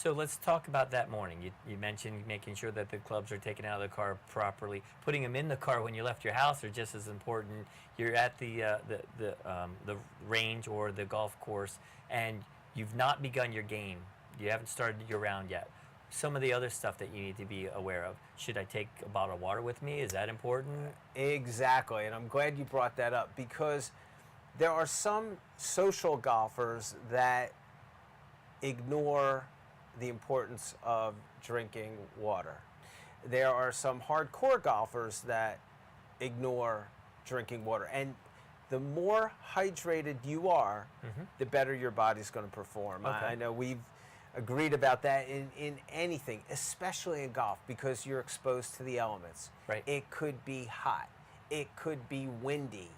So let's talk about that morning. You mentioned making sure that the clubs are taken out of the car properly. Putting them in the car when you left your house are just as important. You're at the range or the golf course, and you've not begun your game. You haven't started your round yet. Some of the other stuff that you need to be aware of. Should I take a bottle of water with me? Is that important? Exactly, and I'm glad you brought that up because there are some social golfers that ignore the importance of drinking water. There are some hardcore golfers that ignore drinking water. And the more hydrated you are, the better your body's going to perform. Okay. I know we've agreed about that in anything, especially in golf, because you're exposed to the elements. Right. It could be hot. It could be windy.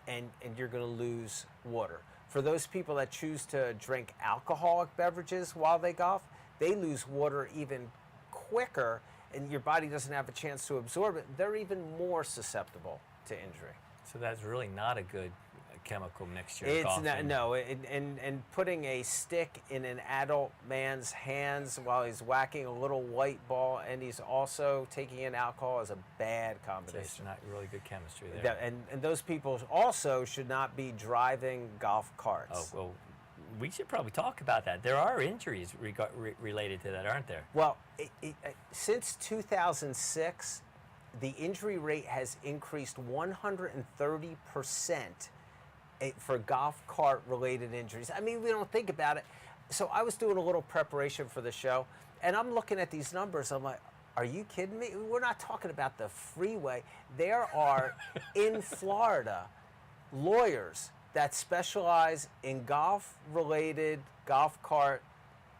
And you're going to lose water. For those people that choose to drink alcoholic beverages while they golf, they lose water even quicker, and your body doesn't have a chance to absorb it. They're even more susceptible to injury. So that's really not a good chemical mixture. It's not, no, and putting a stick in an adult man's hands while he's whacking a little white ball and he's also taking in alcohol is a bad combination. It's not really good chemistry there. And those people also should not be driving golf carts. Oh, well, we should probably talk about that. There are injuries related to that, aren't there? Well, since 2006, the injury rate has increased 130% for golf cart related injuries. I mean, we don't think about it. So I was doing a little preparation for the show, and I'm looking at these numbers. I'm like, are you kidding me? We're not talking about the freeway. There are, in Florida, lawyers that specialize in golf-related golf cart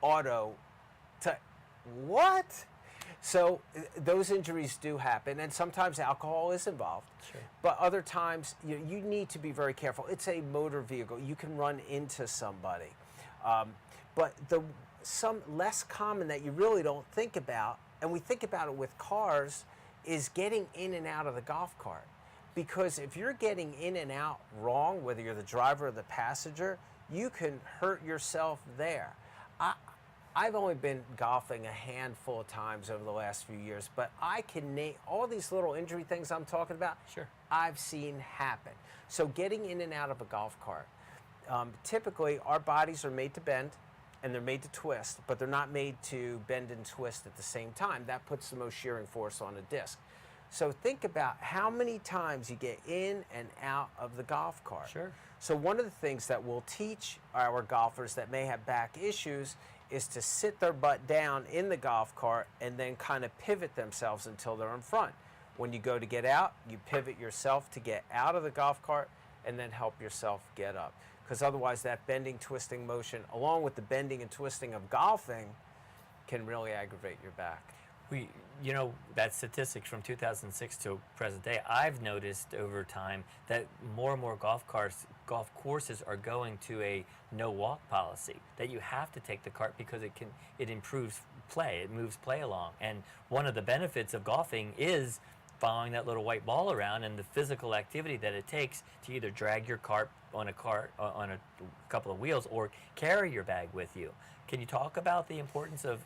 auto. What? So those injuries do happen, and sometimes alcohol is involved. Sure. But other times, you need to be very careful. It's a motor vehicle. You can run into somebody. But some less common that you really don't think about, and we think about it with cars, is getting in and out of the golf cart. Because if you're getting in and out wrong, whether you're the driver or the passenger, you can hurt yourself there. I've only been golfing a handful of times over the last few years, but I can name all these little injury things I'm talking about. Sure. I've seen happen. So getting in and out of a golf cart, typically our bodies are made to bend and they're made to twist, but they're not made to bend and twist at the same time. That puts the most shearing force on a disc. So think about how many times you get in and out of the golf cart. Sure. So one of the things that we'll teach our golfers that may have back issues is to sit their butt down in the golf cart and then kind of pivot themselves until they're in front. When you go to get out, you pivot yourself to get out of the golf cart and then help yourself get up. Because otherwise that bending, twisting motion, along with the bending and twisting of golfing, can really aggravate your back. That statistics from 2006 to present day, I've noticed over time that more and more golf courses are going to a no walk policy, that you have to take the cart because it improves play, it moves play along. And one of the benefits of golfing is following that little white ball around and the physical activity that it takes to either drag your cart on a couple of wheels or carry your bag with you. Can you talk about the importance of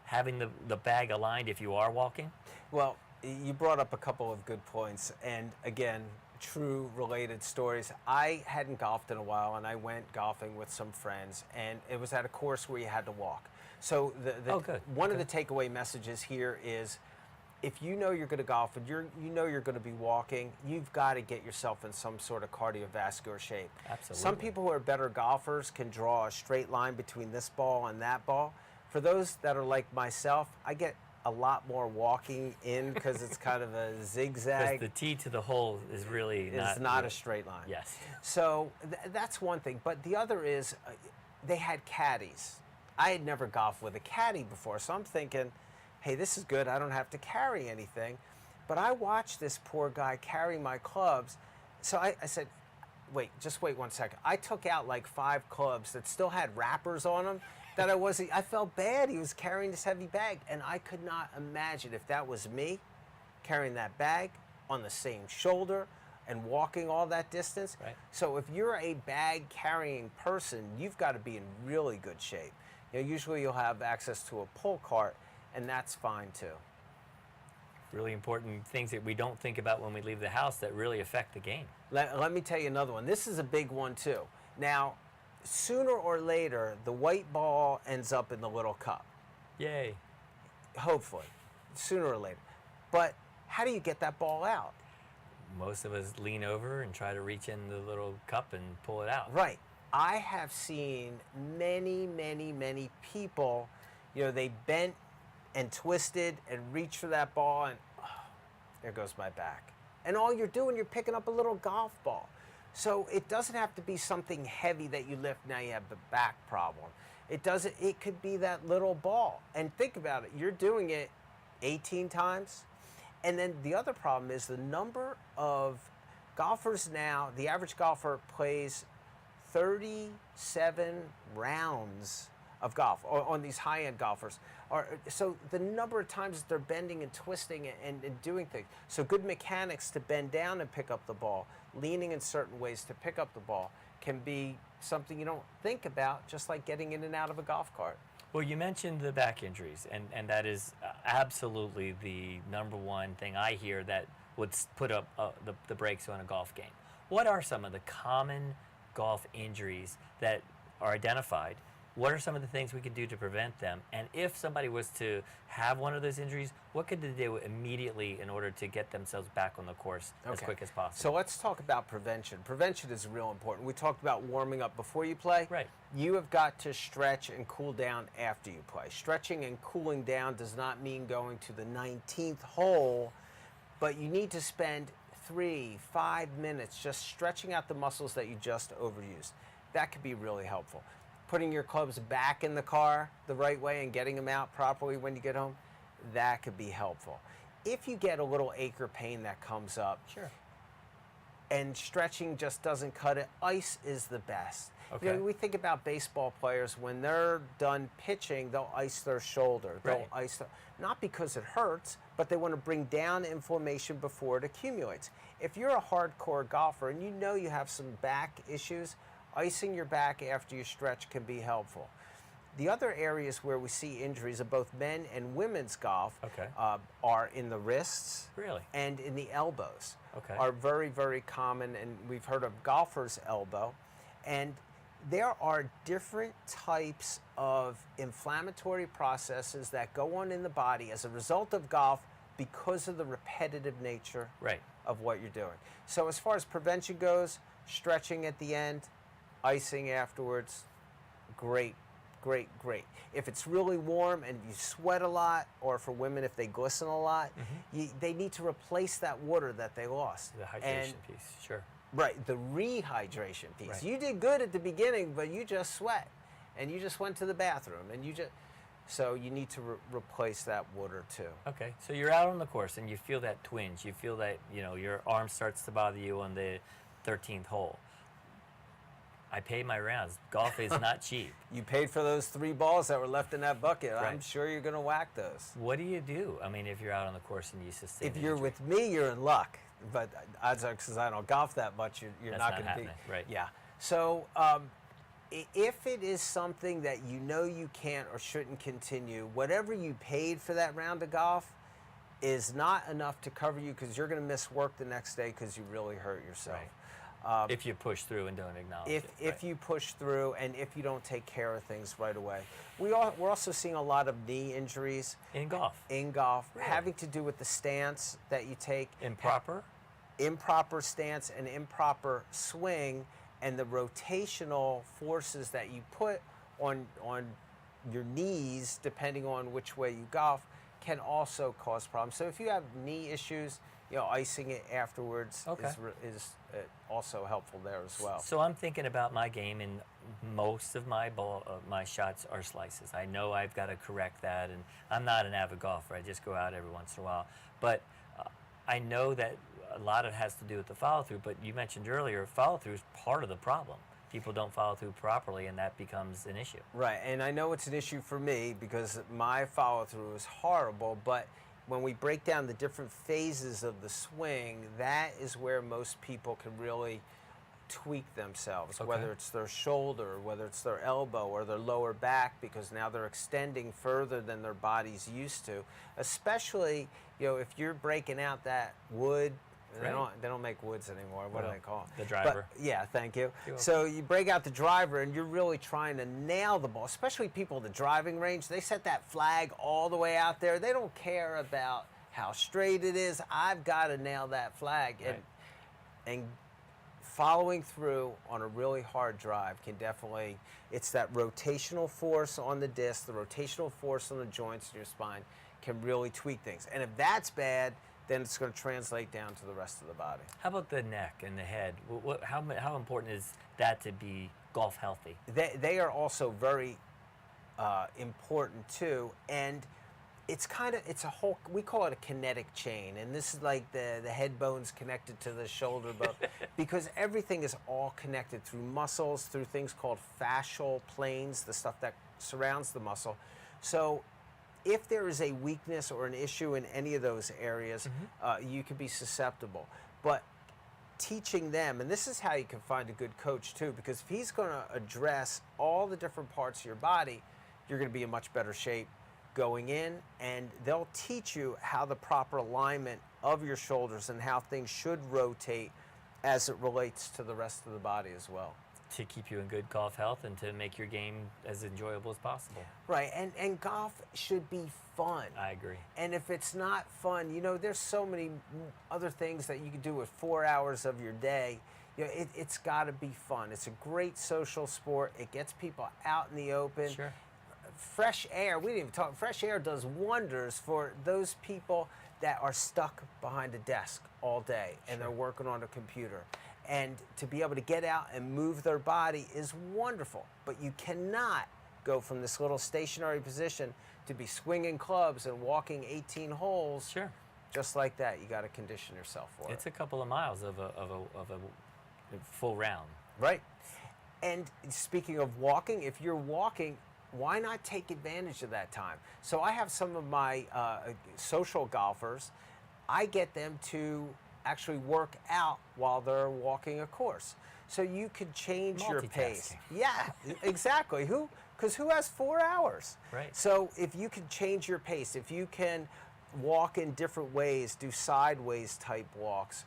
having the bag aligned if you are walking? Well, you brought up a couple of good points, and again, true related stories. I hadn't golfed in a while, and I went golfing with some friends, and it was at a course where you had to walk. So one of the takeaway messages here is, if you know you're going to golf and you know you're going to be walking, you've got to get yourself in some sort of cardiovascular shape. Absolutely. Some people who are better golfers can draw a straight line between this ball and that ball. For those that are like myself, I get a lot more walking in because it's kind of a zigzag. Because the tee to the hole is really not a straight line. Yes. So that's one thing. But the other is they had caddies. I had never golfed with a caddy before, so I'm thinking, hey, this is good. I don't have to carry anything. But I watched this poor guy carry my clubs. So I said, just wait 1 second. I took out like 5 clubs that still had wrappers on them that I felt bad. He was carrying this heavy bag. And I could not imagine if that was me carrying that bag on the same shoulder and walking all that distance. Right. So if you're a bag carrying person, you've got to be in really good shape. Usually you'll have access to a pull cart, and that's fine too. Really important things that we don't think about when we leave the house that really affect the game. Let me tell you another one. This is a big one too. Now, sooner or later, the white ball ends up in the little cup. Yay. Hopefully, sooner or later. But how do you get that ball out? Most of us lean over and try to reach in the little cup and pull it out. Right. I have seen many, many, many people, they bent and twisted and reached for that ball, and there goes my back. And all you're doing, you're picking up a little golf ball. So it doesn't have to be something heavy that you lift, now you have the back problem. It could be that little ball. And think about it, you're doing it 18 times. And then the other problem is the number of golfers now, the average golfer plays 37 rounds of golf on these high-end golfers. So the number of times that they're bending and twisting and doing things. So good mechanics to bend down and pick up the ball, leaning in certain ways to pick up the ball can be something you don't think about, just like getting in and out of a golf cart. Well, you mentioned the back injuries, and that is absolutely the number one thing I hear that would put up the brakes on a golf game. What are some of the common golf injuries that are identified? What are some of the things we could do to prevent them? And if somebody was to have one of those injuries, what could they do immediately in order to get themselves back on the course as quick as possible? So let's talk about prevention. Prevention is real important. We talked about warming up before you play. Right. You have got to stretch and cool down after you play. Stretching and cooling down does not mean going to the 19th hole, but you need to spend 3-5 minutes just stretching out the muscles that you just overused. That could be really helpful. Putting your clubs back in the car the right way and getting them out properly when you get home, that could be helpful. If you get a little ache or pain that comes up, sure, and stretching just doesn't cut it, ice is the best. Okay. We think about baseball players, when they're done pitching, they'll ice their shoulder. They'll ice not because it hurts, but they want to bring down inflammation before it accumulates. If you're a hardcore golfer and you know you have some back issues, icing your back after you stretch can be helpful. The other areas where we see injuries of both men and women's golf are in the wrists and in the elbows. Are very, very common, and we've heard of golfer's elbow. And there are different types of inflammatory processes that go on in the body as a result of golf because of the repetitive nature of what you're doing. So as far as prevention goes, stretching at the end, icing afterwards, great, great, great. If it's really warm and you sweat a lot, or for women if they glisten a lot, they need to replace that water that they lost. The hydration piece, sure. Right, the rehydration piece. You did good at the beginning, but you just sweat, and you just went to the bathroom, and so you need to replace that water too. Okay, so you're out on the course and you feel that twinge, you feel that your arm starts to bother you on the 13th hole. I pay my rounds. Golf is not cheap. You paid for those 3 balls that were left in that bucket. I'm sure you're going to whack those. What do you do? I mean, if you're out on the course and you sustain If you're with me, you're in luck. But odds are, because I don't golf that much, you're not going to be. Right. Yeah. So if it is something that you know you can't or shouldn't continue, whatever you paid for that round of golf is not enough to cover you, because you're going to miss work the next day because you really hurt yourself. If you push through and don't acknowledge it. If you push through and if you don't take care of things right away. We're also seeing a lot of knee injuries. In golf? In golf. Really? Having to do with the stance that you take. Improper stance and improper swing, and the rotational forces that you put on your knees, depending on which way you golf, can also cause problems. So if you have knee issues, icing it afterwards is also helpful there as well. So I'm thinking about my game, and most of my my shots are slices. I know I've got to correct that, and I'm not an avid golfer. I just go out every once in a while. But I know that a lot of it has to do with the follow-through, but you mentioned earlier, follow-through is part of the problem. People don't follow through properly, and that becomes an issue. Right, and I know it's an issue for me because my follow-through is horrible, but when we break down the different phases of the swing, that is where most people can really tweak themselves, Okay. whether it's their shoulder, whether it's their elbow or their lower back, because now they're extending further than their body's used to. Especially, if you're breaking out that wood. Right. They don't make woods anymore. What do Well, they call them? the driver. But, yeah, thank you. You're So you break out the driver and you're really trying to nail the ball, especially people at the driving range. They set that flag all the way out there. They don't care about how straight it is. I've got to nail that flag. Right. And following through on a really hard drive can definitely, it's that rotational force on the disc, the rotational force on the joints in your spine can really tweak things. And if that's bad, then it's going to translate down to the rest of the body. How about the neck and the head? How important is that to be golf healthy? They are also very important too, and it's a whole, we call it a kinetic chain, and this is like the head bone's connected to the shoulder bone because everything is all connected through muscles, through things called fascial planes, the stuff that surrounds the muscle. So if there is a weakness or an issue in any of those areas, you could be susceptible. But teaching them, and this is how you can find a good coach too, because if he's going to address all the different parts of your body, you're going to be in much better shape going in, and they'll teach you how the proper alignment of your shoulders and how things should rotate as it relates to the rest of the body as well. To keep you in good golf health and to make your game as enjoyable as possible. Right, and golf should be fun. I agree. And if it's not fun, there's so many other things that you can do with 4 hours of your day. It's got to be fun. It's a great social sport. It gets people out in the open. Sure. Fresh air, we didn't even talk, fresh air does wonders for those people that are stuck behind a desk all day and they're working on a computer. And to be able to get out and move their body is wonderful. But you cannot go from this little stationary position to be swinging clubs and walking 18 holes. Sure. Just like that, you got to condition yourself for it. It's a couple of miles of a full round. Right. And speaking of walking, if you're walking, why not take advantage of that time? So I have some of my social golfers. I get them to actually work out while they're walking a course. So you could change your pace. Multitasking. Yeah, exactly. Because who has 4 hours? Right. So if you can change your pace, if you can walk in different ways, do sideways type walks,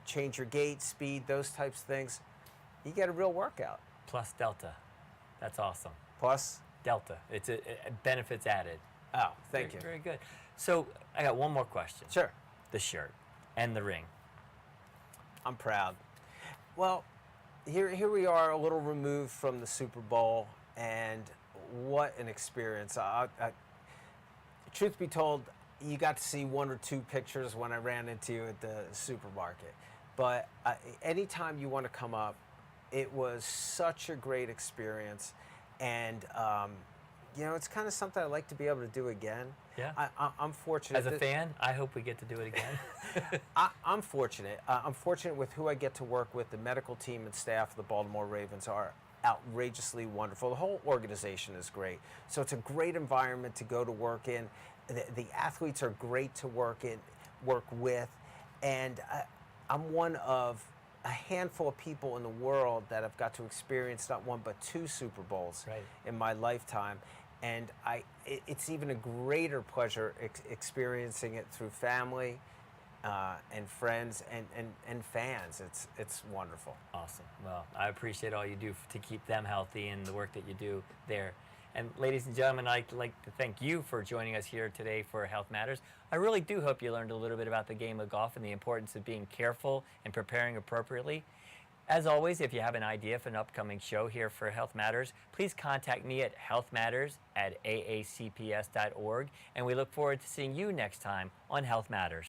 change your gait, speed, those types of things, you get a real workout. Plus Delta. That's awesome. Plus? Delta. It's benefits added. Oh, thank you. Very good. So I got one more question. Sure. The shirt and the ring. I'm proud. Well, here we are, a little removed from the Super Bowl, and what an experience. Truth be told, you got to see one or two pictures when I ran into you at the supermarket. But anytime you want to come up, it was such a great experience. And, it's kind of something I'd like to be able to do again. Yeah. I'm fortunate. As a fan, I hope we get to do it again. I'm fortunate. I'm fortunate with who I get to work with. The medical team and staff of the Baltimore Ravens are outrageously wonderful. The whole organization is great. So it's a great environment to go to work in. The athletes are great to work with. And I'm one of a handful of people in the world that have got to experience not one but two Super Bowls in my lifetime. And it's even a greater pleasure experiencing it through family and friends and fans. It's wonderful. Awesome. Well, I appreciate all you do to keep them healthy and the work that you do there. And ladies and gentlemen, I'd like to thank you for joining us here today for Health Matters. I really do hope you learned a little bit about the game of golf and the importance of being careful and preparing appropriately. As always, if you have an idea for an upcoming show here for Health Matters, please contact me at healthmatters@aacps.org, and we look forward to seeing you next time on Health Matters.